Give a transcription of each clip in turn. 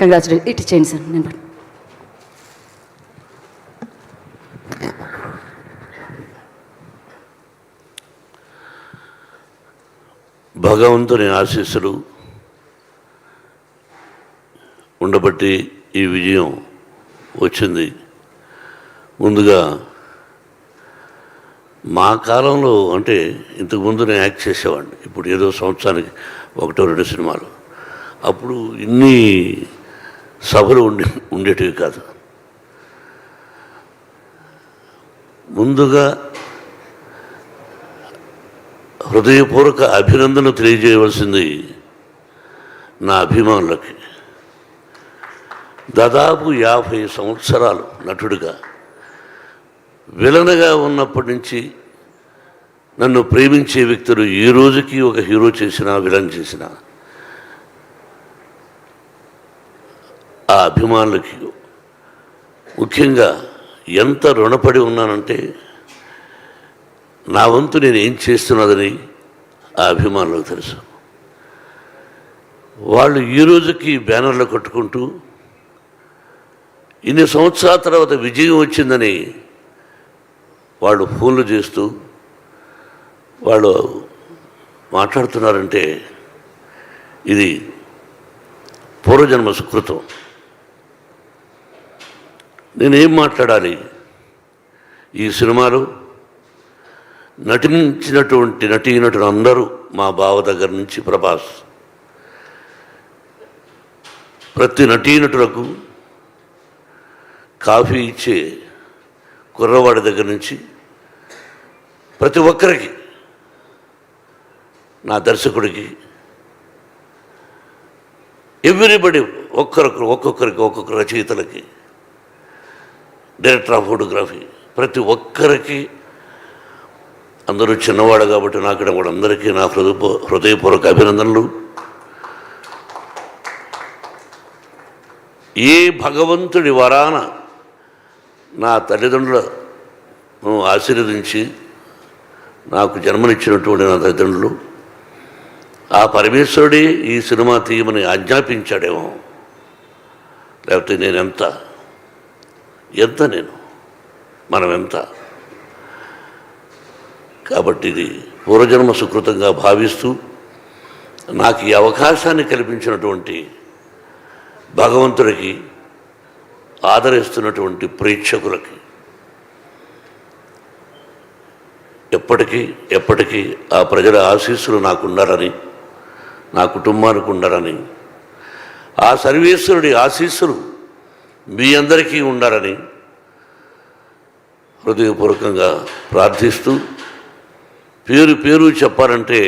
Congratulation. ఇటు చేయండి sir. నేను భగవంతుని ఆశీస్సులు ఉండబట్టి ఈ విజయం వచ్చింది. ముందుగా మా కాలంలో అంటే ఇంతకుముందు నేను యాక్ట్ చేసేవాడిని. ఇప్పుడు ఏదో సంవత్సరానికి 1-2 సినిమాలు. అప్పుడు ఇన్ని సభలు ఉండేటివి కాదు. ముందుగా హృదయపూర్వక అభినందన తెలియజేయవలసింది నా అభిమానులకి. దాదాపు 50 సంవత్సరాలు నటుడిగా, విలన్గా ఉన్నప్పటి నుంచి నన్ను ప్రేమించే వ్యక్తులు ఈ రోజుకి ఒక హీరో చేసినా విలన్ చేసినా ఆ అభిమానులకి ముఖ్యంగా ఎంత రుణపడి ఉన్నానంటే, నా వంతు నేను ఏం చేస్తున్నదని ఆ అభిమానులకు తెలుసు. వాళ్ళు ఈ రోజుకి బ్యానర్లు కట్టుకుంటూ ఇన్ని సంవత్సరాల తర్వాత విజయం వచ్చిందని వాళ్ళు ఫోన్లు చేస్తూ వాళ్ళు మాట్లాడుతున్నారంటే ఇది పూర్వజన్మ సుకృతం. నేనేం మాట్లాడాలి? ఈ సినిమాలో నటించినటువంటి నటీనటులు అందరూ, మా బావ దగ్గర నుంచి ప్రభాస్, ప్రతి నటీనటులకు కాఫీ ఇచ్చే కుర్రవాడి దగ్గర నుంచి ప్రతి ఒక్కరికి, నా దర్శకుడికి, ఎవ్రీబడి, ఒక్కొక్కరికి రచయితలకి, డైరెక్టర్ ఆఫ్ ఫోటోగ్రఫీ, ప్రతి ఒక్కరికి, అందరూ చిన్నవాడు కాబట్టి నాకు కూడా అందరికీ నా హృదయపూర్వక అభినందనలు. ఏ భగవంతుడి వరాన నా తల్లిదండ్రులను ఆశీర్వదించి నాకు జన్మనిచ్చినటువంటి నా తల్లిదండ్రులు, ఆ పరమేశ్వరుడే ఈ సినిమా తీయమని ఆజ్ఞాపించాడేమో. లేకపోతే నేను ఎంత మనం ఎంత. కాబట్టి ఇది పూర్వజన్మ సుకృతంగా భావిస్తూ నాకు ఈ అవకాశాన్ని కల్పించినటువంటి భగవంతుడికి, ఆదరిస్తున్నటువంటి ప్రేక్షకులకి ఎప్పటికీ ఆ ప్రజల ఆశీస్సులు నాకుండాలని, నా కుటుంబానికి ఉండాలని, ఆ సర్వేశ్వరుడి ఆశీస్సులు మీ అందరికీ ఉండాలని హృదయపూర్వకంగా ప్రార్థిస్తూ, పేరు చెప్పాలంటే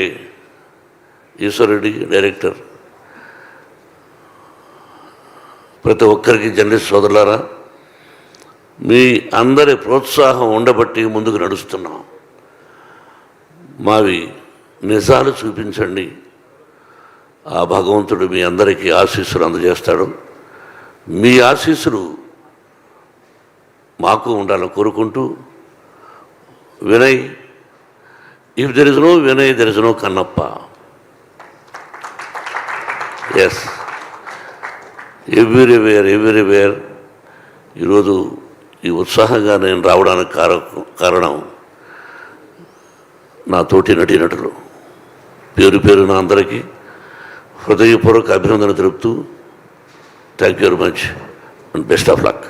ఈశ్వరుడి డైరెక్టర్, ప్రతి ఒక్కరికి జర్నలిస్ట్ సోదరులారా, మీ అందరి ప్రోత్సాహం ఉండబట్టి ముందుకు నడుస్తున్నాం. మావి నిజాలు చూపించండి, ఆ భగవంతుడు మీ అందరికీ ఆశీస్సులు అందజేస్తాడు. మీ ఆశీస్సులు మాకు ఉండాలని కోరుకుంటూ, Vinay, if there is no Vinay there is no Kannappa. Yes, everywhere ఈరోజు ఈ ఉత్సాహంగా నేను రావడానికి కారణం నా తోటి నటీనటులు. పేరు నా అందరికీ హృదయపూర్వక అభినందన తెలుపుతూ, thank you very much and best of luck.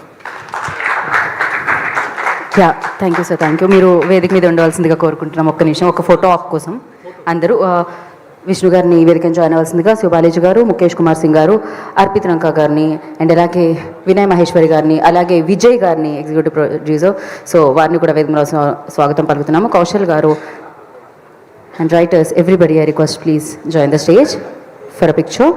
Thank you sir, thank you. మీరు వేదిక మీద ఉండవలసిందిగా కోరుకుంటున్నాం. ఒక్క నిమిషం, ఒక ఫోటో ఆప్ కోసం అందరూ. విష్ణు గారిని వేదికను జాయిన్ అవ్వాల్సిందిగా శివబాలేజీ గారు, ముఖేష్ కుమార్ సింగ్ గారు, అర్పిత్ రంకా గారిని, అండ్ అలాగే వినయ్ మహేశ్వరి గారిని, అలాగే విజయ్ గారిని, ఎగ్జిక్యూటివ్ ప్రొడ్యూసర్, సో వారిని కూడా వేదిక మీద స్వాగతం పలుకుతున్నాము. కౌశల్ గారు and writers, everybody I request please join the stage for a picture.